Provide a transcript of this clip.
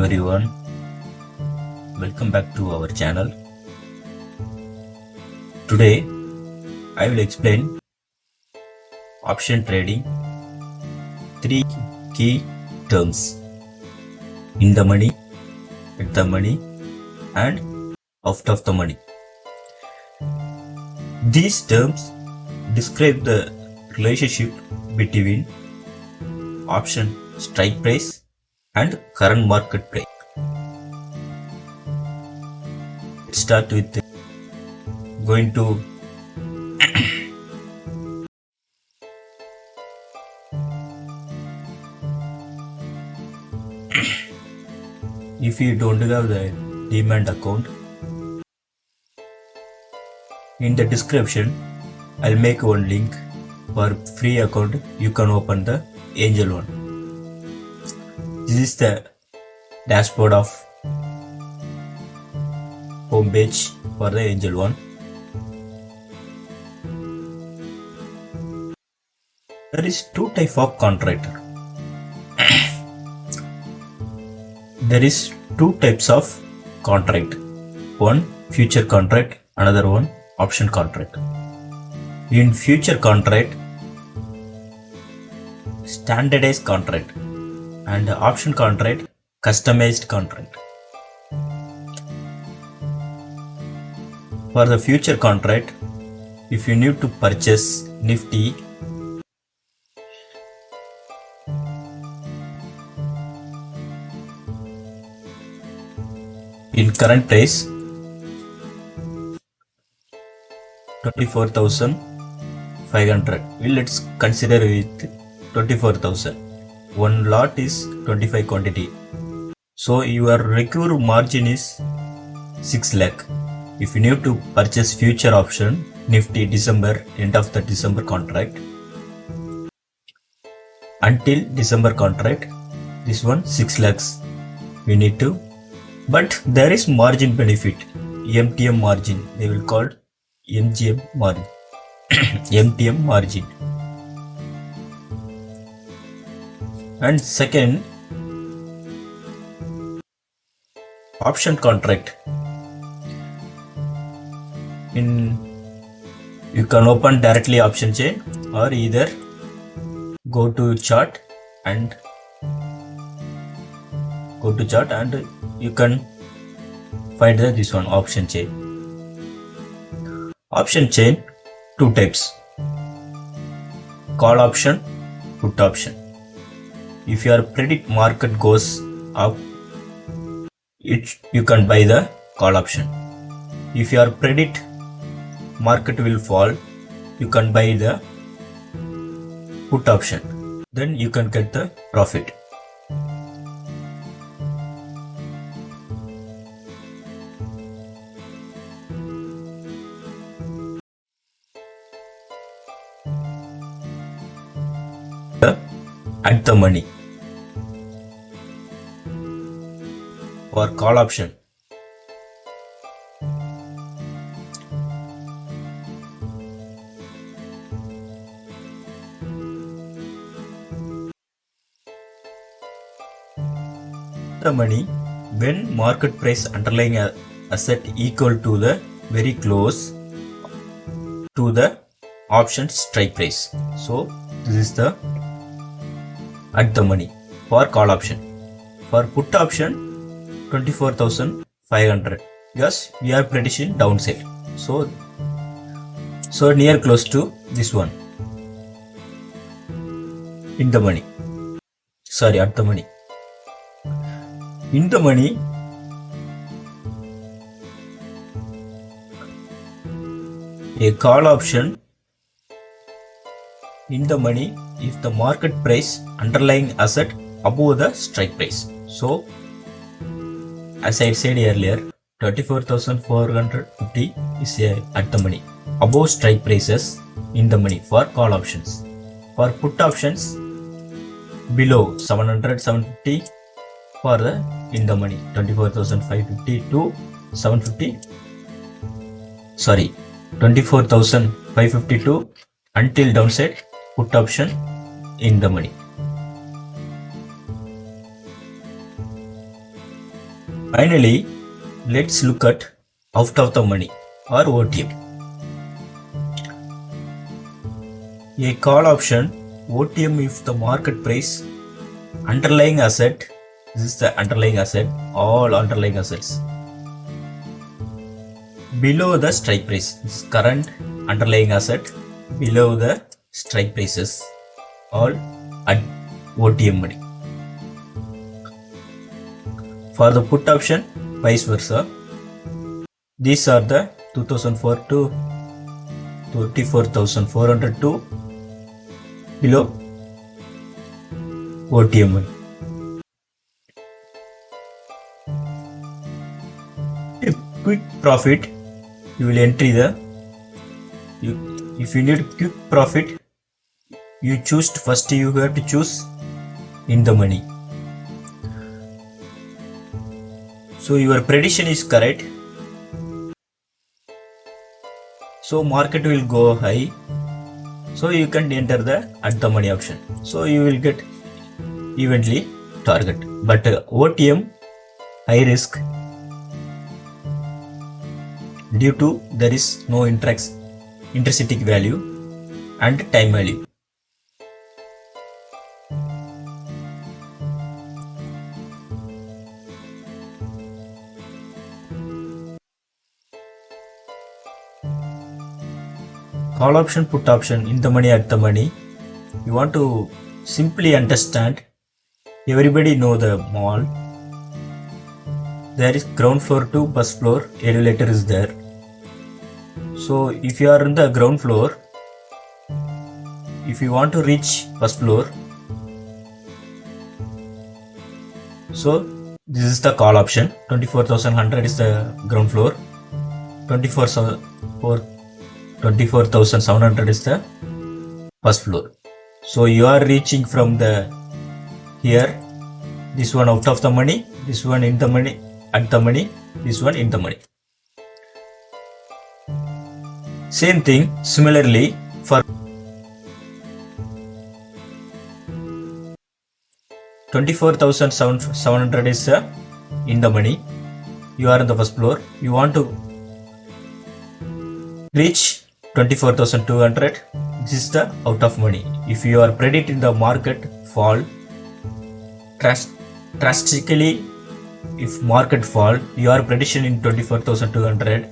everyone, welcome back to our channel. Today I will explain option trading, 3 key terms: in the money, at the money and out of the money. These terms describe the relationship between option strike price and current market price. Let's start with going to if you don't have the Demystified account, in the description I'll make one link for free account. You can open the Angel one. This is the dashboard of home page for the Angel one. There is two types of contract. There is two types of contract. One future contract, another one option contract. In future contract, standardized contract, and option contract, customized contract. For the future contract, if you need to purchase Nifty, in current price 24,500. Let's consider with 24,000. One lot is 25 quantity. So your required margin is 6 lakh. If you need to purchase future option Nifty December, end of the December contract, until December contract, this one 6 lakhs we need to. But there is margin benefit, MTM margin. They will call MGM margin, MTM margin. And second, option contract. You can open directly option chain or either go to chart and you can find this one, option chain. Option chain, two types: call option, put option. If your predict market goes up, you can buy the call option. If your predict market will fall, you can buy the put option. Then you can get the profit. At the money. For call option, the money when market price underlying asset equal to the very close to the option strike price. So this is the at the money for call option. For put option, 24,500. Yes, we are predicting downside. So near close to this one. In the money. Sorry, at the money. In the money, a call option in the money if the market price underlying asset above the strike price. So as I said earlier, 24,450 is at the money, above strike prices in the money for call options. For put options, below 700, 750 for the in the money, 24,550 to 750. Sorry, 24,550 to until downside put option in the money. Finally, let's look at out of the money or OTM. A call option OTM if the market price underlying asset, this is the underlying asset, all underlying assets below the strike price, this is current underlying asset below the strike prices, all at OTM money. For the put option, vice versa. These are the 2004 to 34,400 to below OTM money. A quick profit, you will enter if you need quick profit, you choose first, you have to choose in the money. So your prediction is correct. So market will go high. So you can enter the at the money option. So you will get evenly target. But OTM high risk due to there is no intrinsic value and time value. Call option, put option, in the money, at the money. You want to simply understand. Everybody know the mall. There is ground floor to first floor. Elevator is there. So if you are in the ground floor, if you want to reach first floor, so this is the call option. 24,100 is the ground floor. 24,700 is the first floor. So you are reaching from the here, this one out of the money, this one in the money, at the money, this one in the money. Same thing similarly for 24,700 is in the money. You are in the first floor. You want to reach 24,200. This is the out of money. If you are predicting the market fall drastically, if market fall, your prediction in 24,200,